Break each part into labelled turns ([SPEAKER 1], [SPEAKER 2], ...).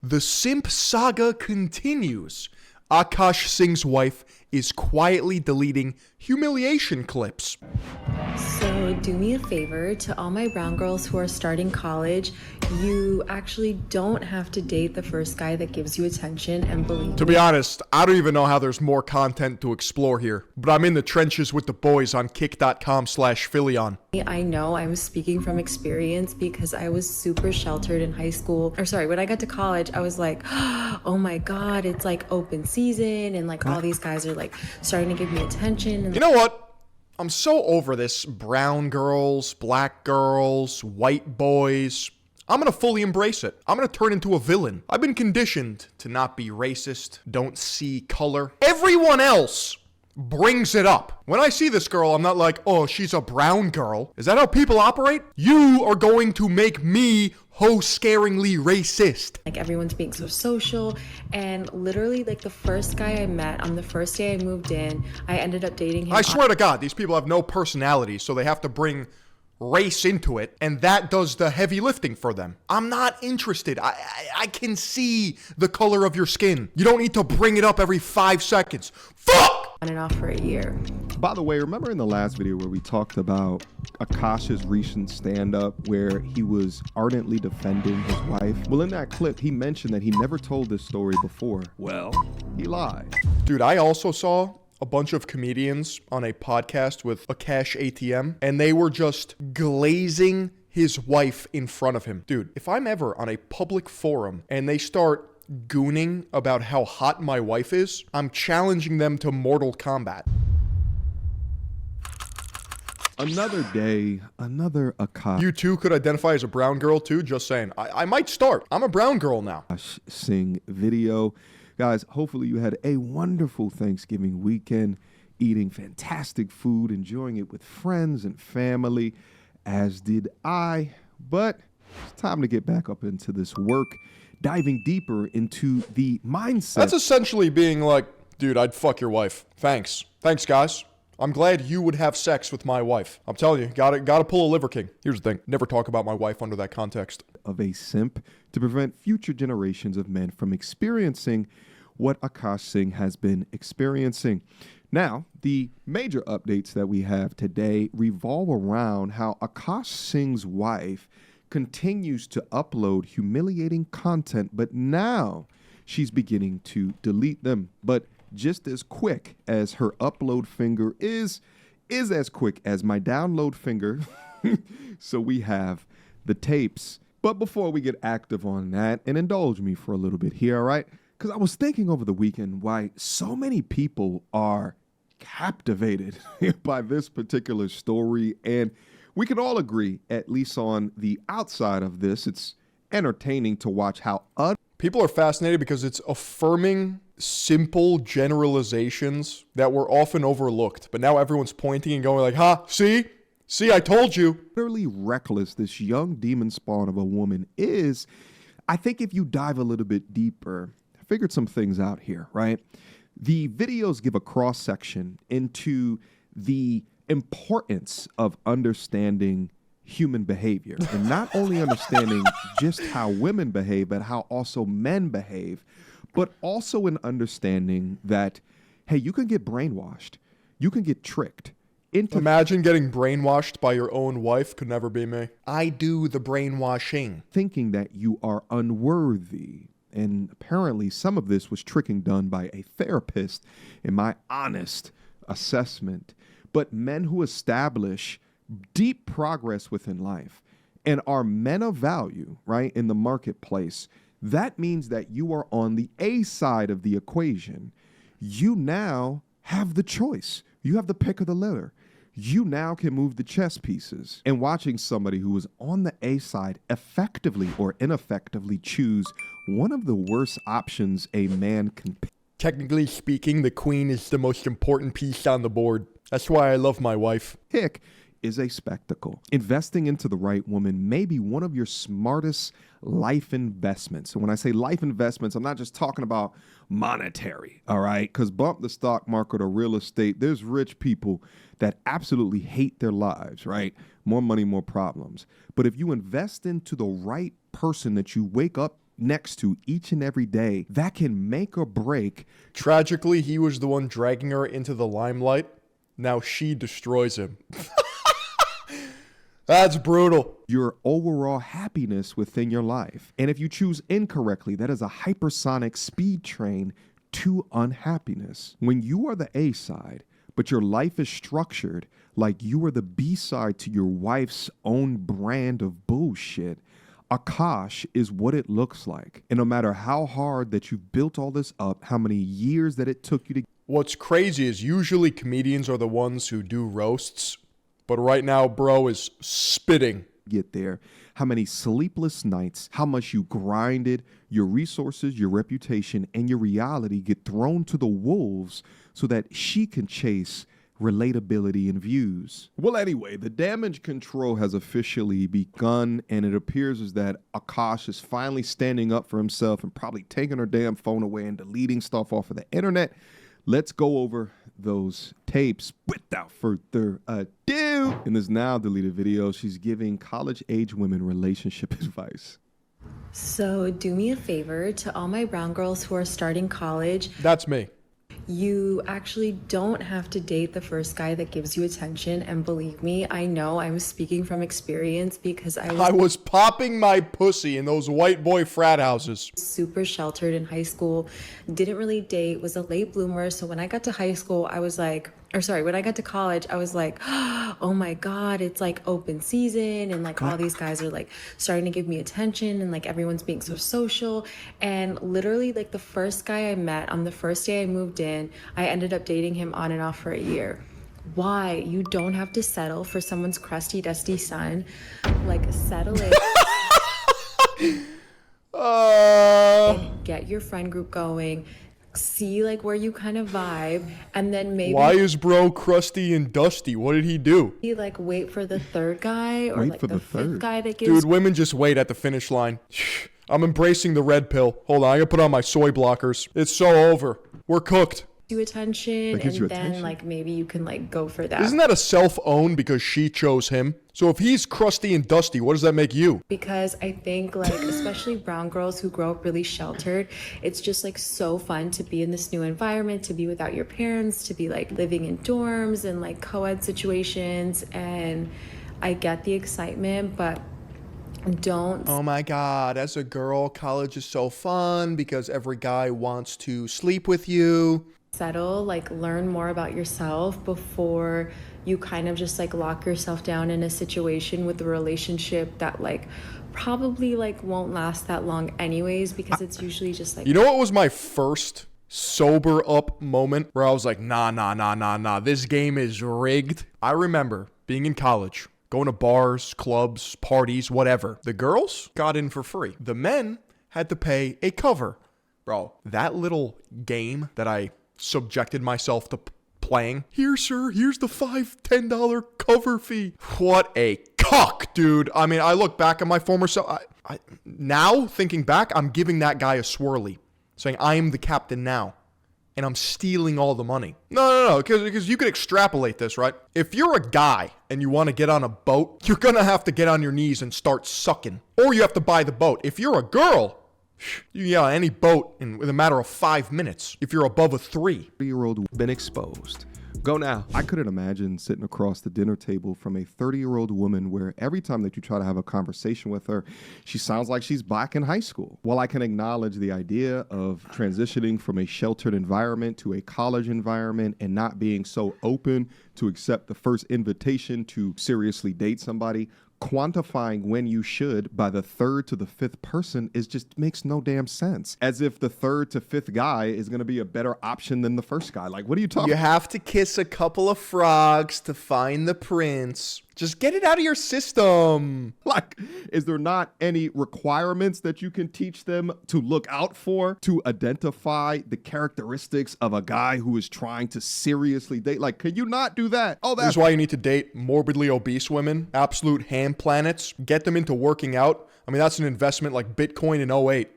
[SPEAKER 1] The simp saga continues. Akaash Singh's wife is quietly deleting humiliation clips.
[SPEAKER 2] So do me a favor, to all my brown girls who are starting college, you actually don't have to date the first guy that gives you attention, and believe me.
[SPEAKER 1] To be honest, I don't even know how there's more content to explore here, but I'm in the trenches with the boys on kick.com/Philion.
[SPEAKER 2] I know I'm speaking from experience because I was super sheltered in high school. When I got to college, I was like, oh my God, it's like open season and like all these guys are like starting to give me attention. And
[SPEAKER 1] you know what? I'm so over this brown girls, black girls, white boys. I'm gonna fully embrace it. I'm gonna turn into a villain. I've been conditioned to not be racist, don't see color. Everyone else brings it up. When I see this girl, I'm not like, oh, she's a brown girl. Is that how people operate? You are going to make me scaringly racist.
[SPEAKER 2] like everyone's being so social, and literally like the first guy I met on the first day I moved in, I ended up dating him.
[SPEAKER 1] I swear to God, these people have no personality, so they have to bring race into it, and that does the heavy lifting for them. I'm not interested. I can see the color of your skin. You don't need to bring it up every 5 seconds. Fuck!
[SPEAKER 2] On and off for a year.
[SPEAKER 3] By the way, remember in the last video where we talked about Akaash's recent stand-up where he was ardently defending his wife? Well, in that clip, he mentioned that he never told this story before. Well, he lied.
[SPEAKER 1] Dude, I also saw a bunch of comedians on a podcast with Akaash ATM, and they were just glazing his wife in front of him. Dude, if I'm ever on a public forum and they start gooning about how hot my wife is, I'm challenging them to Mortal Kombat.
[SPEAKER 3] Another day, another Akaash
[SPEAKER 1] You too could identify as a brown girl too, just saying. I might start. I'm a brown girl now.
[SPEAKER 3] Singh video. Guys, hopefully you had a wonderful Thanksgiving weekend, eating fantastic food, enjoying it with friends and family, as did I. But it's time to get back up into this work, diving deeper into the mindset.
[SPEAKER 1] That's essentially being like, dude, I'd fuck your wife. Thanks. Thanks, guys. I'm glad you would have sex with my wife. I'm telling you, gotta pull a liver king. Here's the thing, never talk about my wife under that context.
[SPEAKER 3] Of a simp to prevent future generations of men from experiencing what Akaash Singh has been experiencing. Now, the major updates that we have today revolve around how Akaash Singh's wife continues to upload humiliating content, but now she's beginning to delete them. But just as quick as her upload finger is as quick as my download finger. So we have the tapes. But before we get active on that, and indulge me for a little bit here, all right? Because I was thinking over the weekend why so many people are captivated by this particular story. And we can all agree, at least on the outside of this, it's entertaining to watch how
[SPEAKER 1] People are fascinated because it's affirming simple generalizations that were often overlooked. But now everyone's pointing and going like, ha, see, I told you.
[SPEAKER 3] utterly reckless this young demon spawn of a woman is. I think if you dive a little bit deeper, I figured some things out here, right? The videos give a cross-section into the importance of understanding human behavior, and not only understanding just how women behave, but how also men behave, but also in understanding that, hey, you can get brainwashed, you can get tricked into.
[SPEAKER 1] Imagine getting brainwashed by your own wife. Could never be me. I do the brainwashing.
[SPEAKER 3] Thinking that you are unworthy. And apparently some of this was tricking done by a therapist, in my honest assessment. But men who establish deep progress within life and are men of value, right, in the marketplace, that means that you are on the A side of the equation. You now have the choice. You have the pick of the litter. You now can move the chess pieces. And watching somebody who is on the A side effectively or ineffectively choose one of the worst options a man can pick.
[SPEAKER 1] Technically speaking, the queen is the most important piece on the board. That's why I love my wife.
[SPEAKER 3] Is a spectacle. Investing into the right woman may be one of your smartest life investments. And when I say life investments, I'm not just talking about monetary, all right? Because bump the stock market or real estate, there's rich people that absolutely hate their lives, right? More money, more problems. But if you invest into the right person that you wake up next to each and every day, that can make or break.
[SPEAKER 1] Tragically, he was the one dragging her into the limelight. Now she destroys him. That's brutal.
[SPEAKER 3] Your overall happiness within your life. And if you choose incorrectly, that is a hypersonic speed train to unhappiness. When you are the A side, but your life is structured like you are the B side to your wife's own brand of bullshit, Akaash is what it looks like. And no matter how hard that you've built all this up, how many years that it took you to...
[SPEAKER 1] What's crazy is usually comedians are the ones who do roasts, but right now, bro is spitting.
[SPEAKER 3] Get there, how many sleepless nights, how much you grinded, your resources, your reputation, and your reality get thrown to the wolves so that she can chase relatability and views. Well, anyway, the damage control has officially begun, and it appears as that Akaash is finally standing up for himself and probably taking her damn phone away and deleting stuff off of the internet. Let's go over those tapes without further ado. In this now deleted video, she's giving college-age women relationship advice.
[SPEAKER 2] So do me a favor, to all my brown girls who are starting college,
[SPEAKER 1] That's me.
[SPEAKER 2] you actually don't have to date the first guy that gives you attention. And believe me, I know I'm speaking from experience because
[SPEAKER 1] I was popping my pussy in those white boy frat houses.
[SPEAKER 2] super sheltered in high school, didn't really date, was a late bloomer. So when I got to high school, I was like, when I got to college, I was like, oh my God, it's like open season. And like all these guys are like starting to give me attention and like everyone's being so social. And literally like the first guy I met on the first day I moved in, I ended up dating him on and off for a year. Why? You don't have to settle for someone's crusty, dusty son. Like settle in. Get your friend group going. See like where you kind of vibe, and then maybe
[SPEAKER 1] Why is bro crusty and dusty? What did he do?
[SPEAKER 2] like wait for the third guy or
[SPEAKER 3] Wait
[SPEAKER 2] like
[SPEAKER 3] for
[SPEAKER 2] the
[SPEAKER 3] the
[SPEAKER 2] fifth
[SPEAKER 3] third.
[SPEAKER 2] guy that gives
[SPEAKER 1] Dude, women just wait at the finish line. I'm embracing the red pill. Hold on, I gotta put on my soy blockers. It's so over. We're cooked.
[SPEAKER 2] you attention,
[SPEAKER 3] That gives
[SPEAKER 2] and
[SPEAKER 3] you
[SPEAKER 2] then
[SPEAKER 3] attention?
[SPEAKER 2] like maybe you can like go for that.
[SPEAKER 1] Isn't that a self-own because she chose him? So if he's crusty and dusty, what does that make you?
[SPEAKER 2] Because I think like especially brown girls who grow up really sheltered, it's just like so fun to be in this new environment, to be without your parents, to be like living in dorms and like co-ed situations. And I get the excitement, but don't
[SPEAKER 1] Oh my God, as a girl, college is so fun because every guy wants to sleep with you.
[SPEAKER 2] settle, like learn more about yourself before you kind of just like lock yourself down in a situation with a relationship that like probably like won't last that long anyways, because it's usually just like
[SPEAKER 1] You know what was my first sober up moment where I was like, nah, this game is rigged? I remember being in college, going to bars, clubs, parties, whatever. The girls got in for free. The men had to pay a cover. Bro, that little game that I subjected myself to playing. Here, sir, here's the $5-10 cover fee. What a cuck, dude. I mean, I look back at my former self. Now, thinking back, I'm giving that guy a swirly, saying I am the captain now, and I'm stealing all the money. No, because you could extrapolate this, right? If you're a guy and you want to get on a boat, you're going to have to get on your knees and start sucking, or you have to buy the boat. If you're a girl, you can get on any boat in a matter of 5 minutes if you're above a 3.
[SPEAKER 3] 30-year-old been exposed. Go now. I couldn't imagine sitting across the dinner table from a 30-year-old woman where every time that you try to have a conversation with her, she sounds like she's back in high school. While I can acknowledge the idea of transitioning from a sheltered environment to a college environment and not being so open to accept the first invitation to seriously date somebody, quantifying when you should by the third to the fifth person is just makes no damn sense. As if the third to fifth guy is going to be a better option than the first guy. Like, what are you talking
[SPEAKER 1] You have to kiss a couple of frogs to find the prince. Just get it out of your system.
[SPEAKER 3] Like, is there not any requirements that you can teach them to look out for to identify the characteristics of a guy who is trying to seriously date? Like, can you not do that? Oh,
[SPEAKER 1] This
[SPEAKER 3] that's
[SPEAKER 1] is why you need to date morbidly obese women, absolute ham planets, get them into working out. I mean, that's an investment like Bitcoin in '08.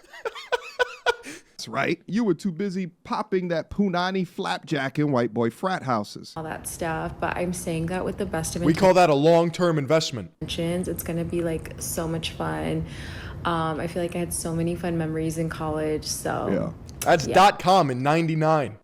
[SPEAKER 3] right. You were too busy popping that punani flapjack in white boy frat houses.
[SPEAKER 2] all that stuff. But I'm saying that with the best of
[SPEAKER 1] We call that a long-term investment.
[SPEAKER 2] intentions. It's gonna be like so much fun. I feel like I had so many fun memories in college. So
[SPEAKER 3] Yeah.
[SPEAKER 1] That's
[SPEAKER 2] Yeah.
[SPEAKER 1] .com in 99.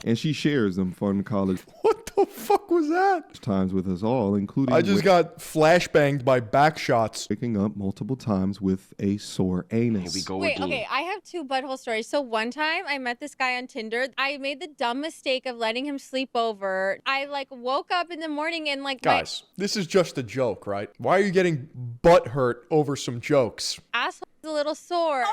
[SPEAKER 3] And she shares them fun college
[SPEAKER 1] What the fuck was that?
[SPEAKER 3] times with us all, including
[SPEAKER 1] I just got flashbanged by back shots.
[SPEAKER 3] waking up multiple times with a sore anus.
[SPEAKER 4] Wait, okay, I have two butthole stories. So one time I met this guy on Tinder. I made the dumb mistake of letting him sleep over. I like woke up in the morning and like
[SPEAKER 1] Guys, this is just a joke, right? Why are you getting butt hurt over some jokes?
[SPEAKER 4] my asshole is a little sore.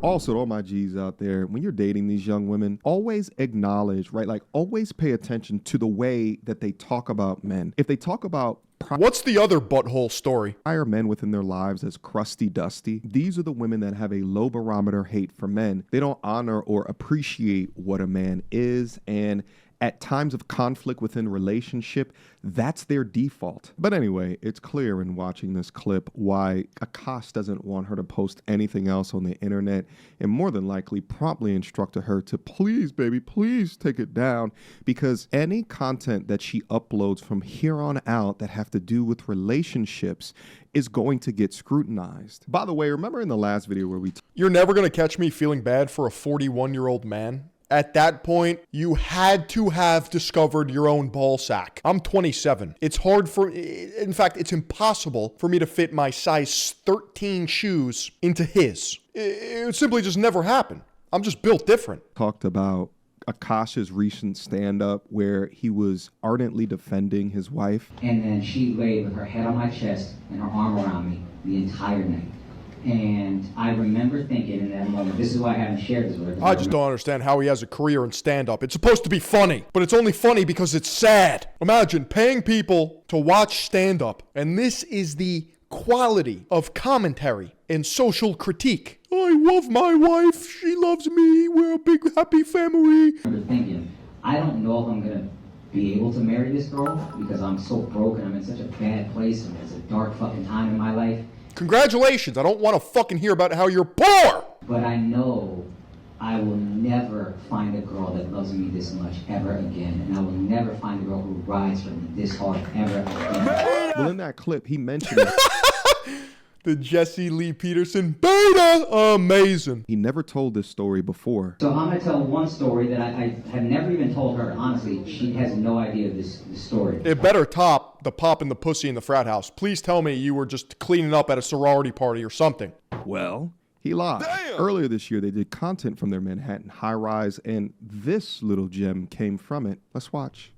[SPEAKER 3] Also, to all my G's out there, when you're dating these young women, always acknowledge, right? Like, always pay attention to the way that they talk about men. If they talk about
[SPEAKER 1] What's the other butthole story?
[SPEAKER 3] prior men within their lives as crusty dusty, these are the women that have a low barometer hate for men. They don't honor or appreciate what a man is, and at times of conflict within relationship, that's their default. But anyway, it's clear in watching this clip why Akaash doesn't want her to post anything else on the internet, and more than likely promptly instructed her to please, baby, please take it down, because any content that she uploads from here on out that have to do with relationships is going to get scrutinized. By the way, remember in the last video where we
[SPEAKER 1] You're never going to catch me feeling bad for a 41-year-old man. At that point, you had to have discovered your own ball sack. I'm 27. It's hard in fact, it's impossible for me to fit my size 13 shoes into his. It would simply just never happen. I'm just built different.
[SPEAKER 3] talked about Akaash's recent stand-up where he was ardently defending his wife.
[SPEAKER 5] And then she laid with her head on my chest and her arm around me the entire night. And I remember thinking in that moment, this is why I haven't shared this with her.
[SPEAKER 1] I just don't understand how he has a career in stand-up. It's supposed to be funny, but it's only funny because it's sad. Imagine paying people to watch stand-up, and this is the quality of commentary and social critique. I love my wife. She loves me. We're a big happy family.
[SPEAKER 5] I remember thinking, I don't know if I'm going to be able to marry this girl because I'm so broken. I'm in such a bad place and it's a dark fucking time in my life.
[SPEAKER 1] Congratulations. I don't want to fucking hear about how you're poor.
[SPEAKER 5] But I know I will never find a girl that loves me this much ever again. And I will never find a girl who rides for me this hard ever again.
[SPEAKER 3] Well, in that clip, he mentioned
[SPEAKER 1] The Jesse Lee Peterson beta. Amazing.
[SPEAKER 3] he never told this story before.
[SPEAKER 5] So I'm going to tell one story that I have never even told her. Honestly, she has no idea of this story.
[SPEAKER 1] It better top the pop and the pussy in the frat house. Please tell me you were just cleaning up at a sorority party or something.
[SPEAKER 3] Well, he lied. Earlier this year, they did content from their Manhattan high-rise, and this little gem came from it. Let's watch.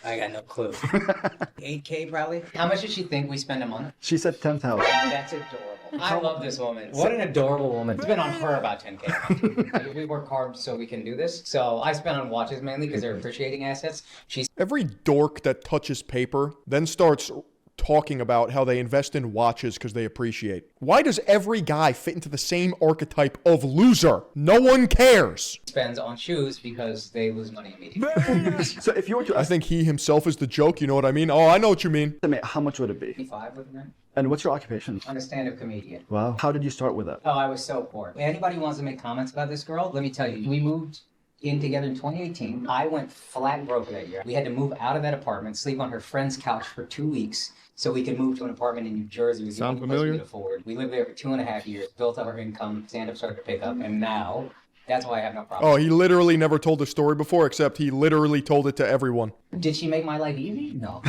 [SPEAKER 6] I got no clue. 8K probably? How much did she think we spend a month?
[SPEAKER 7] She said 10,000.
[SPEAKER 6] That's adorable. I love this woman. What an adorable woman. It's been on her about 10K. We work hard so we can do this. So I spend on watches mainly because they're appreciating assets. She's
[SPEAKER 1] Every dork that touches paper then starts talking about how they invest in watches because they appreciate. Why does every guy fit into the same archetype of loser? No one cares.
[SPEAKER 6] spends on shoes because they lose money immediately.
[SPEAKER 7] So if you were to
[SPEAKER 1] I think he himself is the joke, you know what I mean? Oh, I know what you mean.
[SPEAKER 7] estimate, how much would it be?
[SPEAKER 6] 55 with rent.
[SPEAKER 7] And what's your occupation?
[SPEAKER 6] I'm a stand-up comedian.
[SPEAKER 7] Wow. How did you start with that?
[SPEAKER 6] Oh, I was so poor. Anybody who wants to make comments about this girl, let me tell you, we moved in together in 2018. I went flat broke that year. We had to move out of that apartment, sleep on her friend's couch for 2 weeks so we could move to an apartment in New Jersey. It was the
[SPEAKER 3] Sound
[SPEAKER 6] only place we
[SPEAKER 3] familiar?
[SPEAKER 6] could afford. We lived there for 2.5 years, built up our income, stand-up started to pick up, and now that's why I have no problem.
[SPEAKER 1] Oh, he literally never told the story before, except he literally told it to everyone.
[SPEAKER 6] Did she make my life easy? No.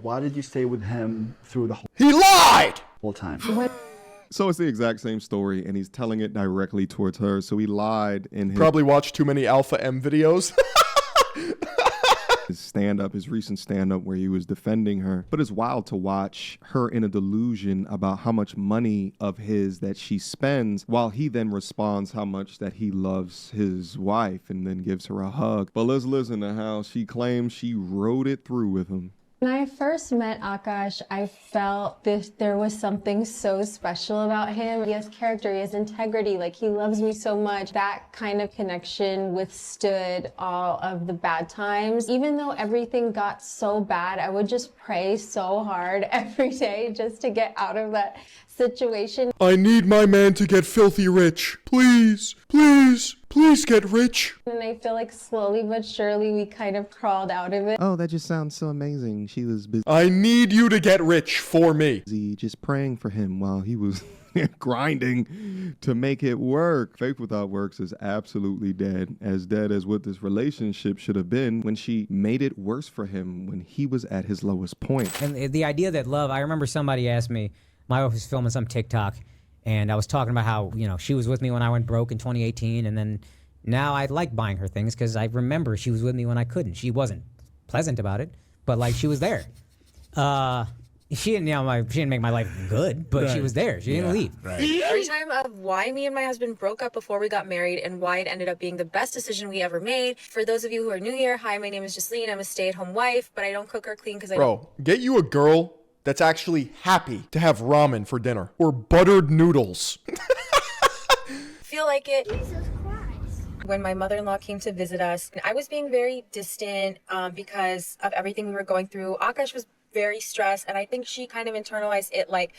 [SPEAKER 7] Why did you stay with him through the
[SPEAKER 1] He lied!
[SPEAKER 7] whole time?
[SPEAKER 3] So it's the exact same story, and he's telling it directly towards her. So he lied in his
[SPEAKER 1] Probably watched too many Alpha M videos.
[SPEAKER 3] his stand-up, his recent stand-up where he was defending her. But it's wild to watch her in a delusion about how much money of his that she spends, while he then responds how much that he loves his wife and then gives her a hug. But let's listen to how she claims she rode it through with him.
[SPEAKER 8] When I first met Akaash, I felt there was something so special about him. He has character, he has integrity, like he loves me so much. That kind of connection withstood all of the bad times. Even though everything got so bad, I would just pray so hard every day just to get out of that situation.
[SPEAKER 1] I need my man to get filthy rich. Please, please, please. Please get rich.
[SPEAKER 8] And I feel like slowly but surely we kind of crawled out of it.
[SPEAKER 3] Oh, that just sounds so amazing. She was busy
[SPEAKER 1] I need you to get rich for me.
[SPEAKER 3] just praying for him while he was grinding to make it work. Faith without works is absolutely dead as what this relationship should have been when she made it worse for him when he was at his lowest point.
[SPEAKER 9] And the idea that love, I remember somebody asked me, my wife was filming some TikTok, and I was talking about how, she was with me when I went broke in 2018, and then now I like buying her things because I remember she was with me when I couldn't. She wasn't pleasant about it, but like she was there. She didn't make my life good, but she was there. She didn't leave.
[SPEAKER 2] Every time of why me and my husband broke up before we got married and why it ended up being the best decision we ever made. For those of you who are new here, hi, my name is Jasleen. I'm a stay-at-home wife, but I don't cook or clean because I don't
[SPEAKER 1] Bro, get you a girl that's actually happy to have ramen for dinner or buttered noodles.
[SPEAKER 2] feel like it. When my mother-in-law came to visit us, I was being very distant because of everything we were going through. Akaash was very stressed, and I think she kind of internalized it like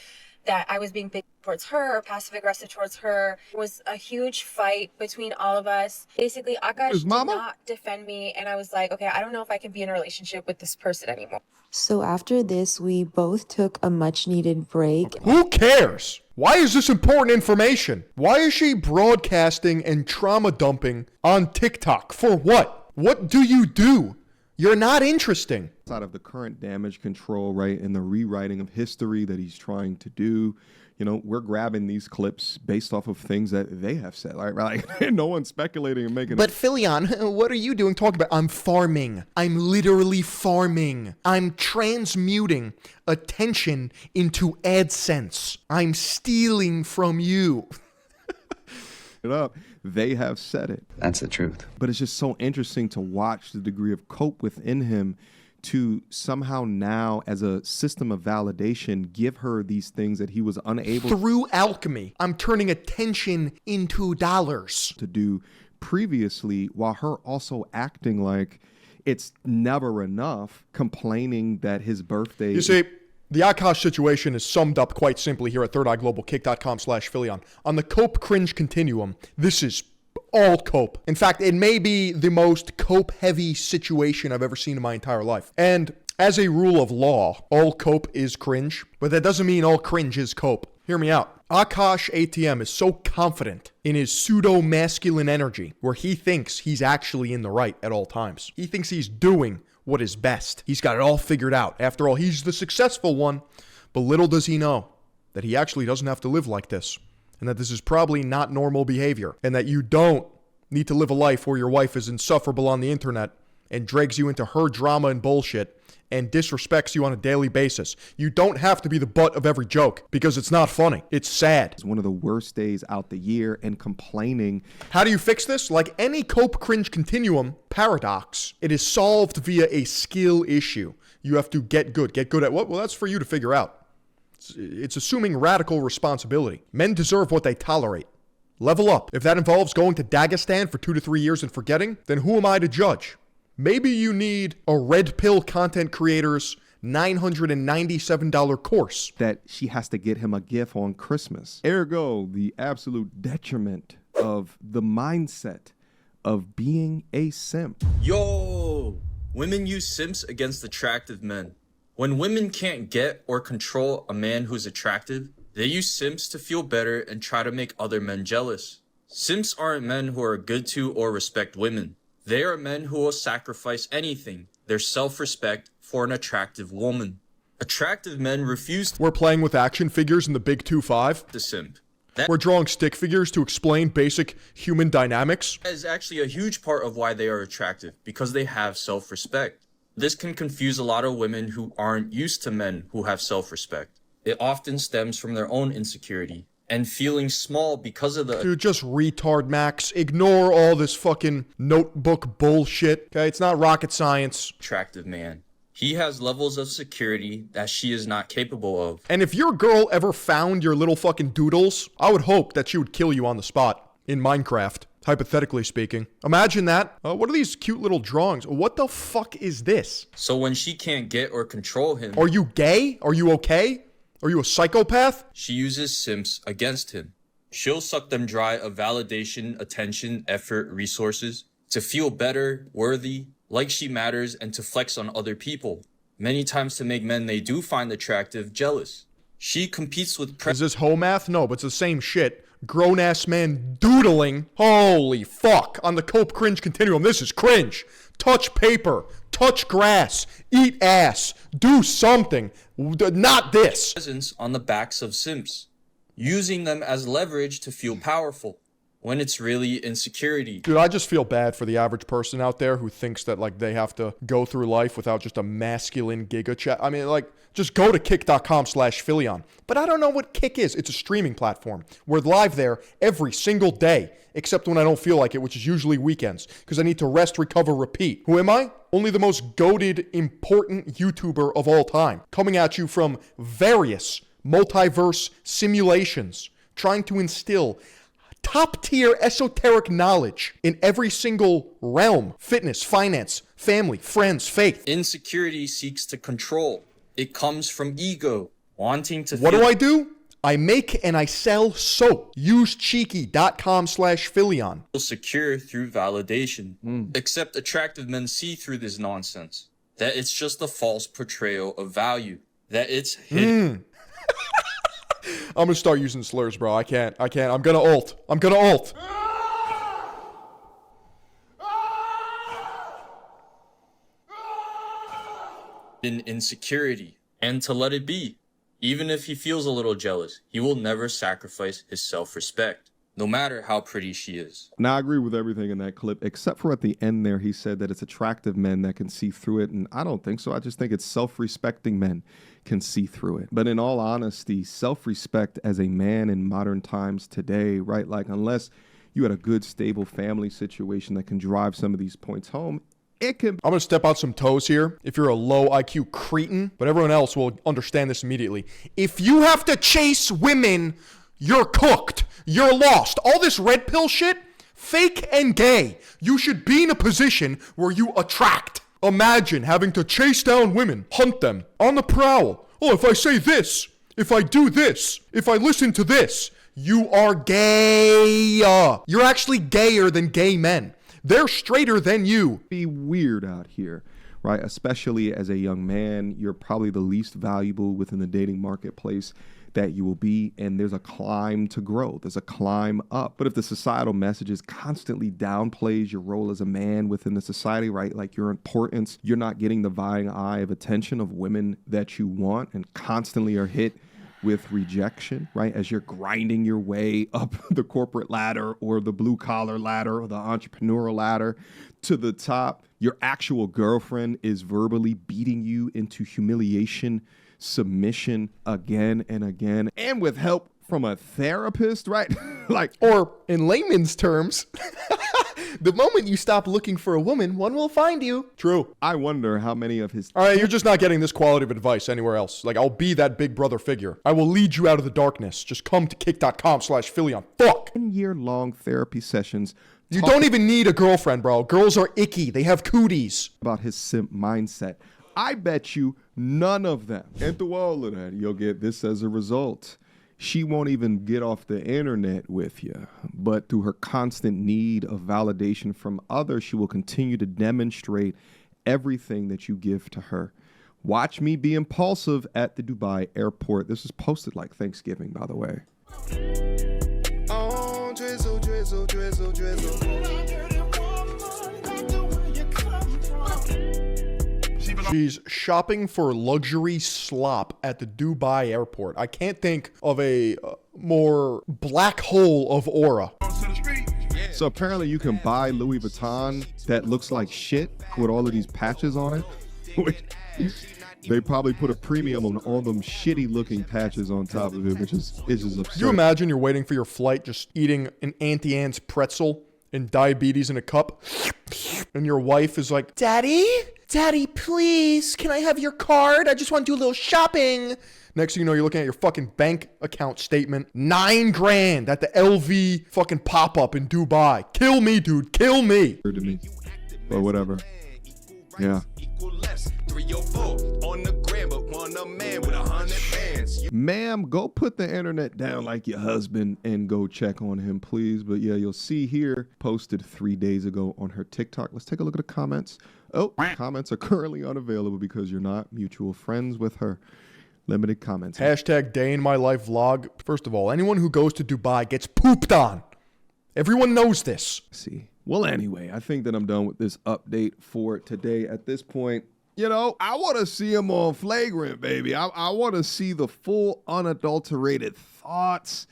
[SPEAKER 2] that I was being big towards her or passive aggressive towards her. It was a huge fight between all of us. Basically, Akaash did not defend me, and I was like, okay, I don't know if I can be in a relationship with this person anymore.
[SPEAKER 10] So after this, we both took a much-needed break.
[SPEAKER 1] Who cares? Why is this important information? Why is she broadcasting and trauma dumping on TikTok? For what? What do you do? You're not interesting.
[SPEAKER 3] Out of the current damage control, right, and the rewriting of history that he's trying to do, we're grabbing these clips based off of things that they have said, right? No one's speculating and making.
[SPEAKER 1] But Philion, what are you doing talking about? I'm farming. I'm literally farming. I'm transmuting attention into AdSense. I'm stealing from you.
[SPEAKER 3] It up. They have said it.
[SPEAKER 11] That's the truth.
[SPEAKER 3] But it's just so interesting to watch the degree of cope within him to somehow now, as a system of validation, give her these things that he was unable
[SPEAKER 1] through alchemy. I'm turning attention into dollars
[SPEAKER 3] to do previously, while her also acting like it's never enough, complaining that his birthday.
[SPEAKER 1] You see, the Akaash situation is summed up quite simply here at thirdeyeglobalkick.com/Philion. On the cope cringe continuum, this is all cope. In fact, it may be the most cope heavy situation I've ever seen in my entire life. And as a rule of law, all cope is cringe, but that doesn't mean all cringe is cope. Hear me out. Akaash ATM is so confident in his pseudo-masculine energy where he thinks he's actually in the right at all times. He thinks he's doing what is best. He's got it all figured out. After all, he's the successful one. But little does he know that he actually doesn't have to live like this, and that this is probably not normal behavior, and that you don't need to live a life where your wife is insufferable on the internet and drags you into her drama and bullshit and disrespects you on a daily basis. You don't have to be the butt of every joke because it's not funny. It's sad.
[SPEAKER 3] It's one of the worst days out the year, and complaining.
[SPEAKER 1] How do you fix this? Like any cope cringe continuum paradox, it is solved via a skill issue. You have to get good. Get good at what? Well, that's for you to figure out. It's assuming radical responsibility. Men deserve what they tolerate. Level up. If that involves going to Dagestan for 2 to 3 years and forgetting, then who am I to judge? Maybe you need a red pill content creator's $997 course.
[SPEAKER 3] That she has to get him a gift on Christmas. Ergo, the absolute detriment of the mindset of being a simp.
[SPEAKER 12] Yo, women use simps against attractive men. When women can't get or control a man who's attractive, they use simps to feel better and try to make other men jealous. Simps aren't men who are good to or respect women. They are men who will sacrifice anything, their self-respect, for an attractive woman. Attractive men refuse to—
[SPEAKER 1] We're playing with action figures in the Big 2-5.
[SPEAKER 12] The simp.
[SPEAKER 1] We're drawing stick figures to explain basic human dynamics.
[SPEAKER 12] That is actually a huge part of why they are attractive, because they have self-respect. This can confuse a lot of women who aren't used to men who have self-respect. It often stems from their own insecurity and feeling small because of the—
[SPEAKER 1] Dude, just retard, Max. Ignore all this fucking notebook bullshit. Okay, it's not rocket science.
[SPEAKER 12] Attractive man. He has levels of security that she is not capable of.
[SPEAKER 1] And if your girl ever found your little fucking doodles, I would hope that she would kill you on the spot in Minecraft, hypothetically speaking. Imagine that. What are these cute little drawings? What the fuck is this?
[SPEAKER 12] So when she can't get or control him—
[SPEAKER 1] Are you gay? Are you okay? Are you a psychopath?
[SPEAKER 12] She uses simps against him. She'll suck them dry of validation, attention, effort, resources to feel better, worthy, like she matters, and to flex on other people. Many times to make men they do find attractive jealous. She competes with
[SPEAKER 1] Is this hoe math? No, but it's the same shit. Grown-ass man doodling. Holy fuck. On the cope cringe continuum, this is cringe. Touch paper. Touch grass. Eat ass. Do something. Not this.
[SPEAKER 12] presence on the backs of simps, using them as leverage to feel powerful, when it's really insecurity.
[SPEAKER 1] Dude, I just feel bad for the average person out there who thinks that, like, they have to go through life without just a masculine giga chat. I mean, like, just go to kick.com/Philion. But I don't know what Kick is. It's a streaming platform. We're live there every single day, except when I don't feel like it, which is usually weekends, because I need to rest, recover, repeat. Who am I? Only the most goated, important YouTuber of all time. Coming at you from various multiverse simulations, trying to instill top-tier esoteric knowledge in every single realm: fitness, finance, family, friends, faith.
[SPEAKER 12] Insecurity seeks to control. It comes from ego, wanting to
[SPEAKER 1] What
[SPEAKER 12] feel
[SPEAKER 1] do I do? I make and I sell soap. Use cheeky.com/Philion.
[SPEAKER 12] secure through validation. Except attractive men see through this nonsense. That it's just a false portrayal of value. That it's hidden.
[SPEAKER 1] I'm gonna start using slurs, bro. I can't. I'm gonna ult.
[SPEAKER 12] In insecurity, and to let it be. Even if he feels a little jealous, he will never sacrifice his self-respect, no matter how pretty she is.
[SPEAKER 3] Now, I agree with everything in that clip, except for at the end there, he said that it's attractive men that can see through it, and I don't think so. I just think it's self-respecting men can see through it. But in all honesty, self-respect as a man in modern times today, right, like unless you had a good, stable family situation that can drive some of these points home, it can.
[SPEAKER 1] I'm gonna step out some toes here. If you're a low IQ cretin, but everyone else will understand this immediately. If you have to chase women, you're cooked. You're lost. All this red pill shit, fake and gay. You should be in a position where you attract. Imagine having to chase down women, hunt them, on the prowl. Oh, if I say this, if I do this, if I listen to this, you are gay. You're actually gayer than gay men. They're straighter than you.
[SPEAKER 3] Be weird out here, right? Especially as a young man, you're probably the least valuable within the dating marketplace that you will be, and there's a climb to grow. There's a climb up. But if the societal messages constantly downplays your role as a man within the society, right? Like your importance, you're not getting the vying eye of attention of women that you want, and constantly are hit with rejection, right? As you're grinding your way up the corporate ladder or the blue collar ladder or the entrepreneurial ladder to the top, your actual girlfriend is verbally beating you into humiliation, submission again and again, and with help from a therapist, right? Like,
[SPEAKER 1] or in layman's terms, the moment you stop looking for a woman, one will find you. True.
[SPEAKER 3] I wonder how many of his...
[SPEAKER 1] All right, you're just not getting this quality of advice anywhere else. Like, I'll be that big brother figure. I will lead you out of the darkness. Just come to kick.com/Philion. Fuck.
[SPEAKER 3] 10-year-long therapy sessions.
[SPEAKER 1] You don't even need a girlfriend, bro. Girls are icky. They have cooties.
[SPEAKER 3] About his simp mindset. I bet you none of them. And through all of that, you'll get this as a result. She won't even get off the internet with you, but through her constant need of validation from others, she will continue to demonstrate everything that you give to her. Watch me be impulsive at the Dubai airport. This was posted like Thanksgiving, by the way.
[SPEAKER 11] Oh, drizzle, drizzle, drizzle, drizzle.
[SPEAKER 1] She's shopping for luxury slop at the Dubai airport. I can't think of a more black hole of aura.
[SPEAKER 3] So apparently you can buy Louis Vuitton that looks like shit with all of these patches on it. They probably put a premium on all them shitty looking patches on top of it, which is just absurd.
[SPEAKER 1] You imagine you're waiting for your flight, just eating an Auntie Anne's pretzel and diabetes in a cup, and your wife is like, Daddy, please, can I have your card? I just want to do a little shopping. Next thing you know, you're looking at your fucking bank account statement. $9 grand at the LV fucking pop-up in Dubai. Kill me, dude. Kill me.
[SPEAKER 3] To me. But whatever. Yeah.
[SPEAKER 11] 3 or 4 on the gram, but want a man with 100 bands. against you.
[SPEAKER 3] Ma'am, go put the internet down like your husband and go check on him, please. But yeah, you'll see here, posted 3 days ago on her TikTok. Let's take a look at the comments. Oh, comments are currently unavailable because you're not mutual friends with her. Limited comments.
[SPEAKER 1] Hashtag day in my life vlog. First of all, anyone who goes to Dubai gets pooped on. Everyone knows this.
[SPEAKER 3] See. Well, anyway, I think that I'm done with this update for today. At this point, you know, I want to see him on flagrant, baby. I want to see the full unadulterated thoughts.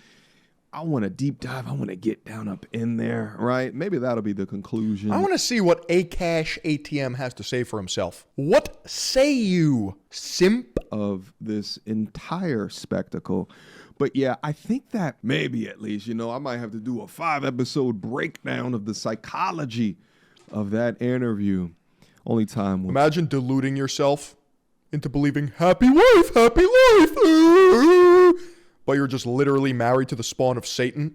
[SPEAKER 3] I want to deep dive. I want to get down up in there, right? Maybe that'll be the conclusion.
[SPEAKER 1] I want to see what Akaash ATM has to say for himself. What say you, simp?
[SPEAKER 3] Of this entire spectacle. But yeah, I think that maybe at least, you know, I might have to do a 5-episode breakdown of the psychology of that interview. Only time will...
[SPEAKER 1] Imagine deluding yourself into believing happy wife, but you're just literally married to the spawn of Satan.